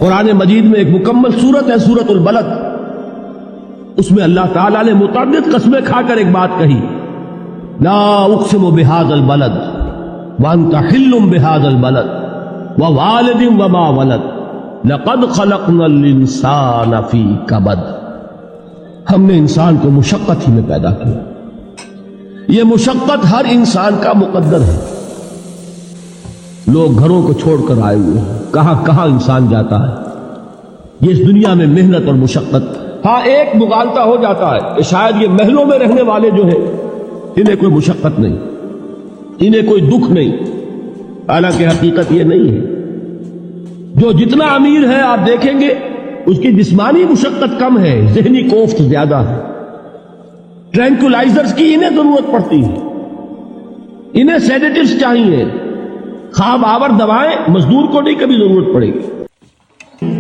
قرآن مجید میں ایک مکمل سورت ہے سورت البلد، اس میں اللہ تعالیٰ نے متعدد قسمیں کھا کر ایک بات کہی، لا اقسم بہذا البلد وانت حل بہذا البلد ووالد وما ولد لقد خلقنا الانسان فی کبد۔ ہم نے انسان کو مشقت ہی میں پیدا کیا، یہ مشقت ہر انسان کا مقدر ہے۔ لوگ گھروں کو چھوڑ کر آئے ہوئے ہیں، کہاں کہاں انسان جاتا ہے، یہ اس دنیا میں محنت اور مشقت۔ ہاں ایک مغالطہ ہو جاتا ہے کہ شاید یہ محلوں میں رہنے والے جو ہیں انہیں کوئی مشقت نہیں، انہیں کوئی دکھ نہیں، حالانکہ حقیقت یہ نہیں ہے۔ جو جتنا امیر ہے آپ دیکھیں گے اس کی جسمانی مشقت کم ہے، ذہنی کوفت زیادہ ہے۔ ٹرینکولائزرز کی انہیں ضرورت پڑتی ہے، انہیں سیڈیٹیوز چاہیے، خواب آور دوائیں مزدور کو نہیں کبھی ضرورت پڑے گی۔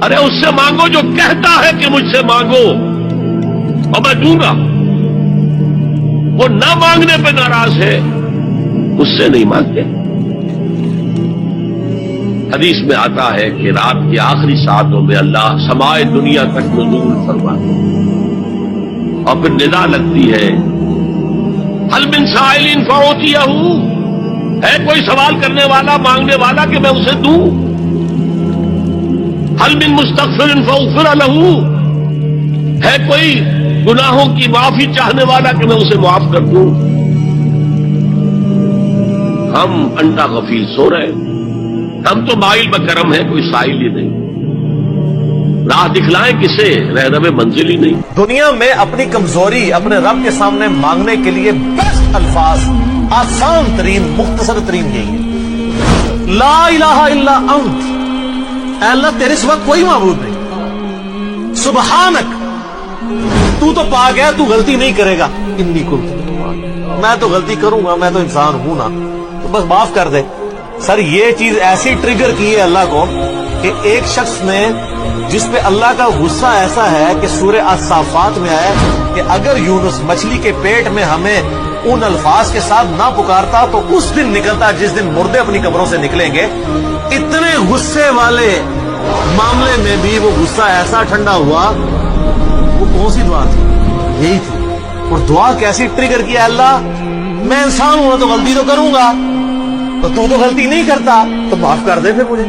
ارے اس سے مانگو جو کہتا ہے کہ مجھ سے مانگو اور میں دوں گا، وہ نہ مانگنے پہ ناراض ہے، اس سے نہیں مانگتے۔ حدیث میں آتا ہے کہ رات کی آخری ساعتوں میں اللہ سمائے دنیا تک نزول فرماتا اور پھر ندا لگتی ہے، هل من سائل فأعطيه، ہے کوئی سوال کرنے والا مانگنے والا کہ میں اسے دوں؟ هل من مستغفر فاغفر له، ہے کوئی گناہوں کی معافی چاہنے والا کہ میں اسے معاف کر دوں؟ ہم انٹا غفیل سو رہے ہیں، ہم تو مائل بکرم ہیں، کوئی سائل ہی نہیں، راہ دکھلائیں کسے، رہنم منزل ہی نہیں۔ دنیا میں اپنی کمزوری اپنے رب کے سامنے مانگنے کے لیے بیسٹ الفاظ، آسان ترین، مختصر ترین یہی ہے، لا الہ الا انت، اے اللہ تیرے سوا کوئی معبود نہیں، سبحانک، تو پاک ہے، تو غلطی نہیں کرے گا، انی کنت، میں تو غلطی کروں گا، میں تو انسان ہوں نا، تو بس معاف کر دے۔ سر یہ چیز ایسی ٹریگر کی ہے اللہ کو کہ ایک شخص نے، جس پہ اللہ کا غصہ ایسا ہے کہ سورہ الصافات میں آیا کہ اگر یونس مچھلی کے پیٹ میں ہمیں ان الفاظ کے ساتھ نہ پکارتا تو اس دن نکلتا جس دن مردے اپنی قبروں سے نکلیں گے۔ اتنے غصے والے معاملے میں بھی وہ غصہ ایسا ٹھنڈا ہوا، وہ کون سی دعا تھی؟ یہی تھی۔ اور دعا کیسی ٹریگر کیا اللہ، میں انسان ہوں تو غلطی تو کروں گا، تو غلطی نہیں کرتا تو معاف کر دے پھر مجھے۔